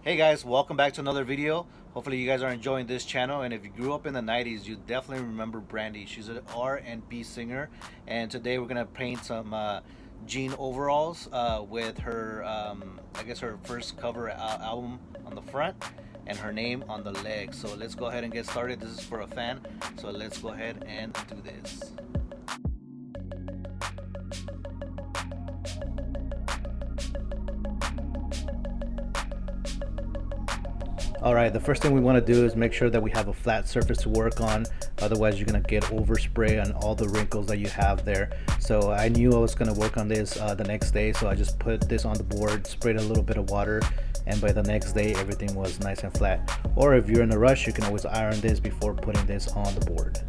Hey guys, welcome back to another video. Hopefully you guys are enjoying this channel, and if you grew up in the 90s, you definitely remember Brandy. She's an R&B singer, and today we're gonna paint some jean overalls with her, I guess her first cover album on the front and her name on the leg. So let's go ahead and get started. This is for a fan, so let's go ahead and do this. Alright, the first thing we want to do is make sure that we have a flat surface to work on, otherwise you're going to get overspray on all the wrinkles that you have there. So I knew I was going to work on this the next day, so I just put this on the board, sprayed a little bit of water, and by the next day everything was nice and flat. Or if you're in a rush, you can always iron this before putting this on the board.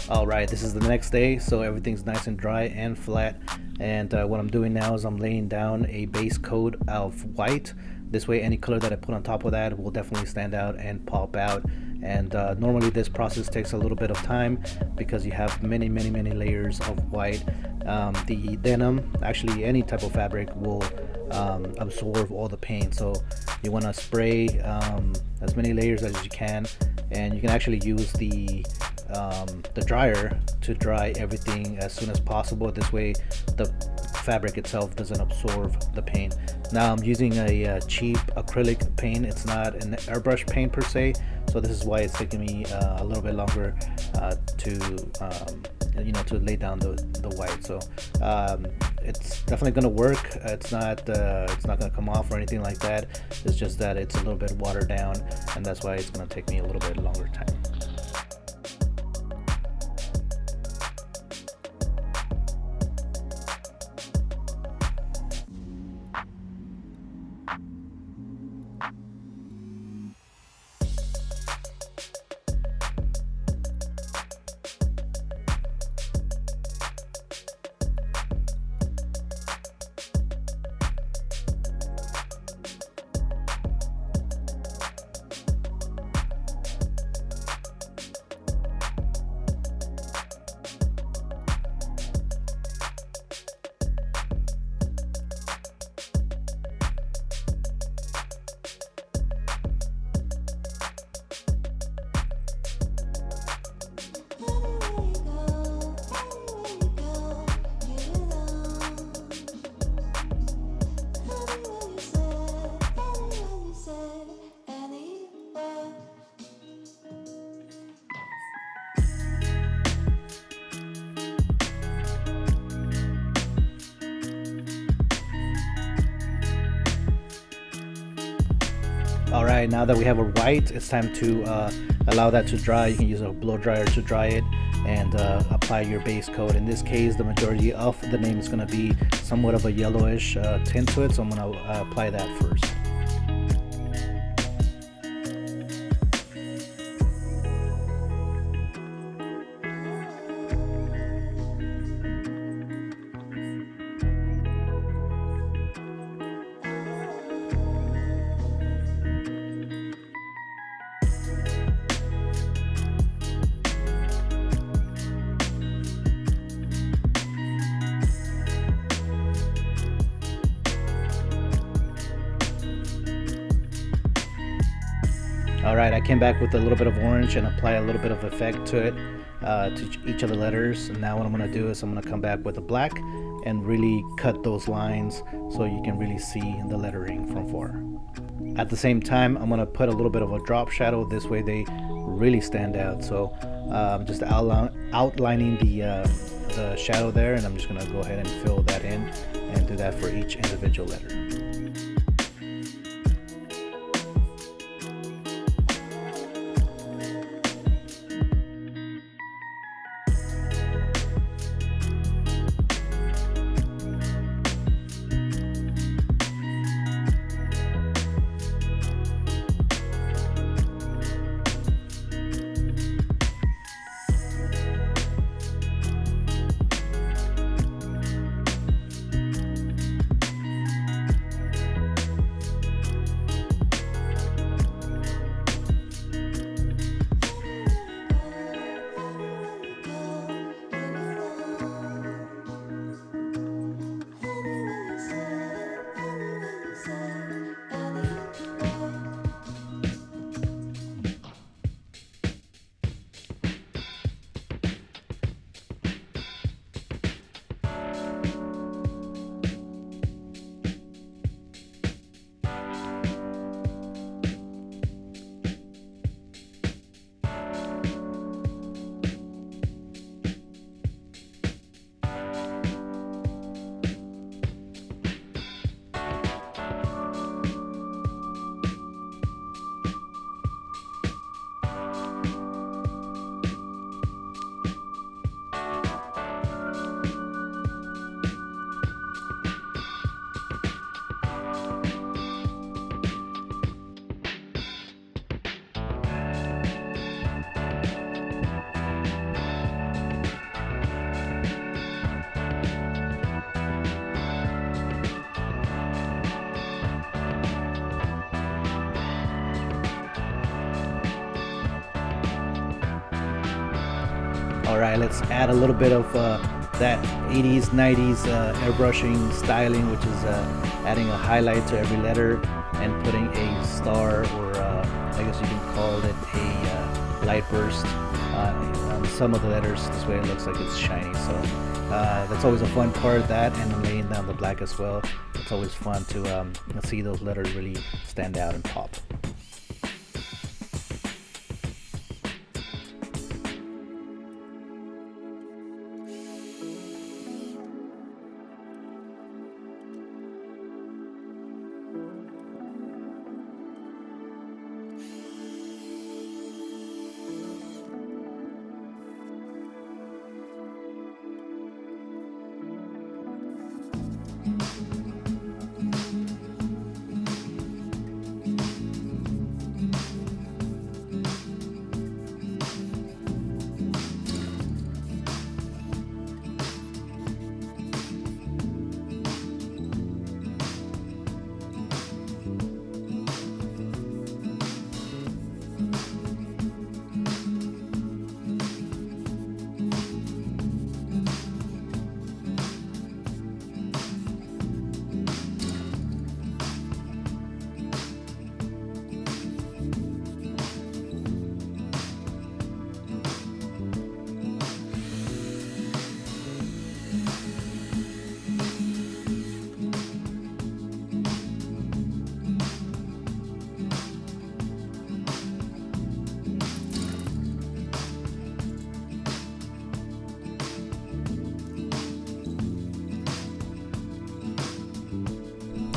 Alright, this is the next day, so everything's nice and dry and flat. And what I'm doing now is I'm laying down a base coat of white. This way any color that I put on top of that will definitely stand out and pop out. And normally this process takes a little bit of time because you have many layers of white. The denim, actually any type of fabric, will absorb all the paint, so you want to spray as many layers as you can, and you can actually use the dryer to dry everything as soon as possible. This way the fabric itself doesn't absorb the paint. Now I'm using a cheap acrylic paint. It's not an airbrush paint per se, so this is why it's taking me a little bit longer to lay down the white. So it's definitely gonna work. It's not gonna come off or anything like that. It's just that it's a little bit watered down, and that's why it's gonna take me a little bit longer time. Alright, now that we have a white, it's time to allow that to dry. You can use a blow dryer to dry it and apply your base coat. In this case, the majority of the name is going to be somewhat of a yellowish tint to it, so I'm going to apply that first. Alright, I came back with a little bit of orange and apply a little bit of effect to it, to each of the letters. And now what I'm going to do is I'm going to come back with the black and really cut those lines so you can really see the lettering from far. At the same time, I'm going to put a little bit of a drop shadow. This way they really stand out. So just outlining the shadow there, and I'm just going to go ahead and fill that in and do that for each individual letter. Alright, let's add a little bit of that 80s, 90s airbrushing styling, which is adding a highlight to every letter and putting a star, or I guess you can call it a light burst on some of the letters. This way it looks like it's shiny. So that's always a fun part of that, and laying down the black as well. It's always fun to see those letters really stand out and pop.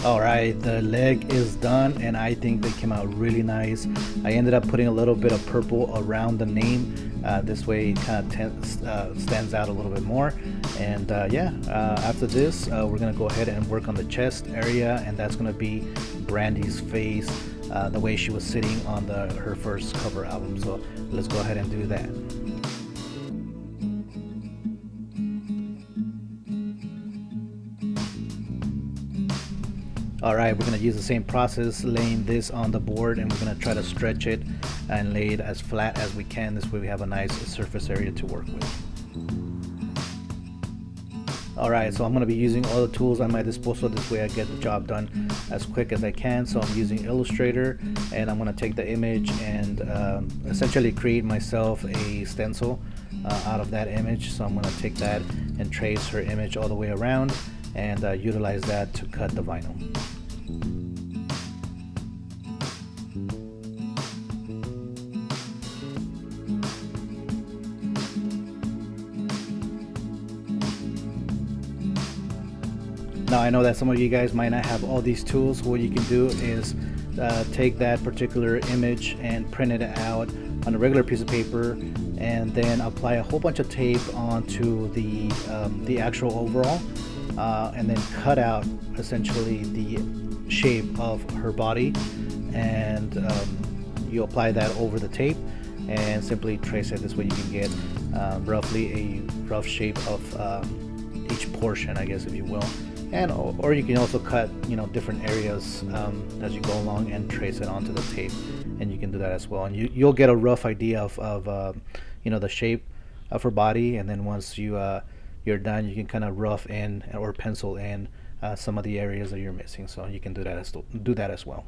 Alright, the leg is done and I think they came out really nice. I ended up putting a little bit of purple around the name. This way it kind of stands out a little bit more. And yeah, after this we're going to go ahead and work on the chest area, and that's going to be Brandy's face, the way she was sitting on her first cover album. So let's go ahead and do that. Alright, we're going to use the same process, laying this on the board, and we're going to try to stretch it and lay it as flat as we can. This way we have a nice surface area to work with. Alright, so I'm going to be using all the tools at my disposal. This way I get the job done as quick as I can. So I'm using Illustrator, and I'm going to take the image and essentially create myself a stencil out of that image. So I'm going to take that and trace her image all the way around, and utilize that to cut the vinyl. Now I know that some of you guys might not have all these tools. What you can do is take that particular image and print it out on a regular piece of paper, and then apply a whole bunch of tape onto the actual overall. And then cut out essentially the shape of her body, and you apply that over the tape and simply trace it. This way you can get roughly a rough shape of each portion, I guess, if you will. And or you can also cut, you know, different areas as you go along and trace it onto the tape, and you can do that as well. And you'll get a rough idea of you know, the shape of her body, and then once you're done, you can kind of rough in or pencil in some of the areas that you're missing. So you can do that as well.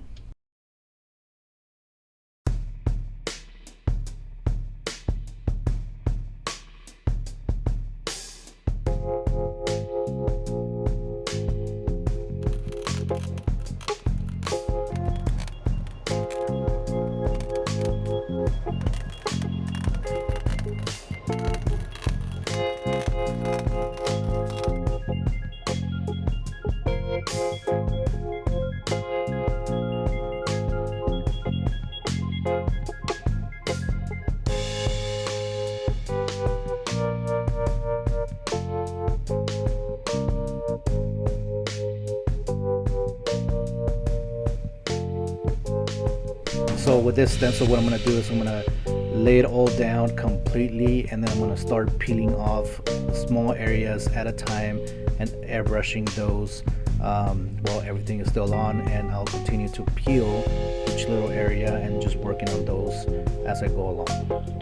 So with this stencil, what I'm going to do is I'm going to lay it all down completely, and then I'm going to start peeling off small areas at a time and airbrushing those while everything is still on, and I'll continue to peel each little area and just working on those as I go along.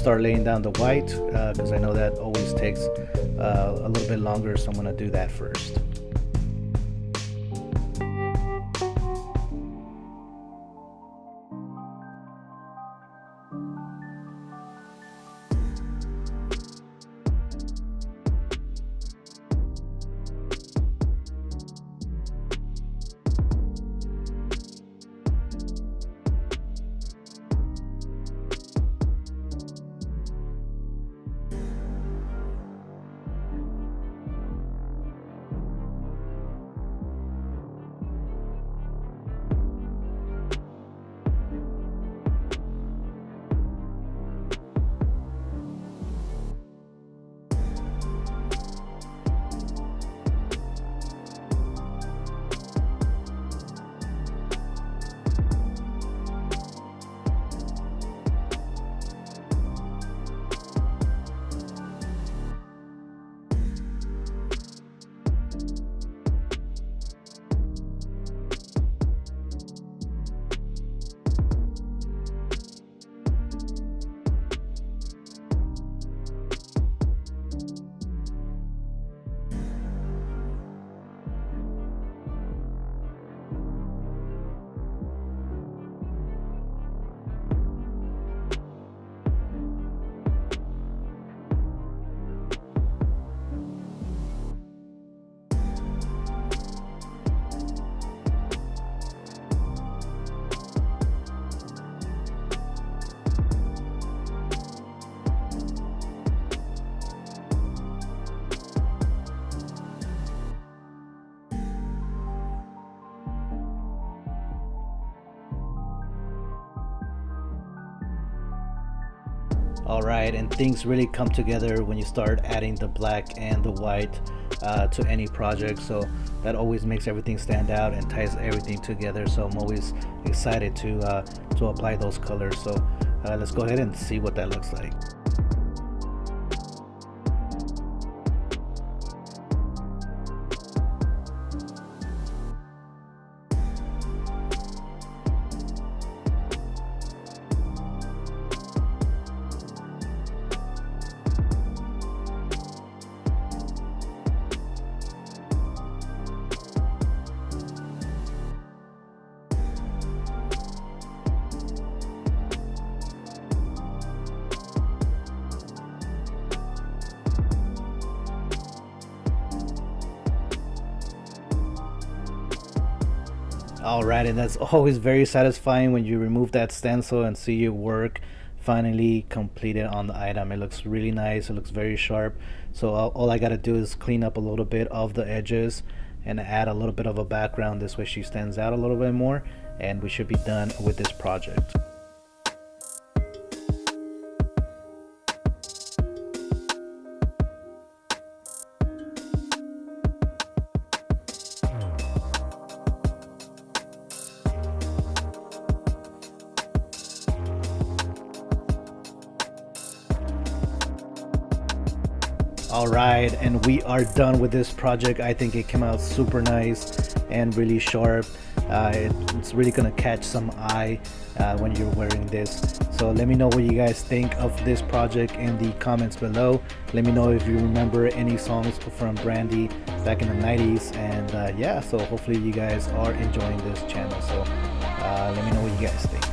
start laying down the white because I know that always takes a little bit longer, so I'm going to do that first. Alright, and things really come together when you start adding the black and the white to any project, so that always makes everything stand out and ties everything together. So I'm always excited to apply those colors. So let's go ahead and see what that looks like. Alright, and that's always very satisfying when you remove that stencil and see your work finally completed on the item. It looks really nice, it looks very sharp. So all I gotta do is clean up a little bit of the edges and add a little bit of a background. This way she stands out a little bit more, and we should be done with this project. Alright, and we are done with this project. I think it came out super nice and really sharp. It's really gonna catch some eye when you're wearing this. So let me know what you guys think of this project in the comments below. Let me know if you remember any songs from Brandy back in the 90s, and yeah, so hopefully you guys are enjoying this channel. So let me know what you guys think.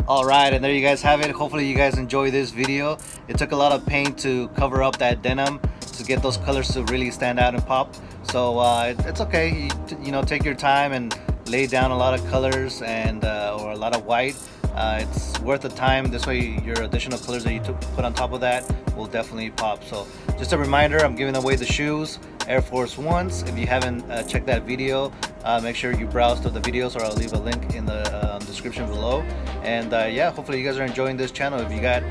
Alright, and there you guys have it. Hopefully you guys enjoy this video. It took a lot of paint to cover up that denim to get those colors to really stand out and pop. So it's okay. You know, take your time and lay down a lot of colors and or a lot of white. It's worth the time. This way your additional colors that you put on top of that will definitely pop. So just a reminder, I'm giving away the shoes, Air Force Ones. If you haven't checked that video, make sure you browse through the videos, or I'll leave a link in the description below. And yeah, hopefully you guys are enjoying this channel. If you got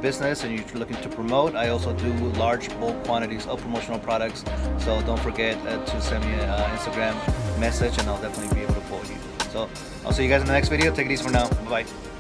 business and you're looking to promote, I also do large bulk quantities of promotional products. So don't forget to send me an Instagram message and I'll definitely be able to quote you. So I'll see you guys in the next video. Take it easy for now. Bye bye.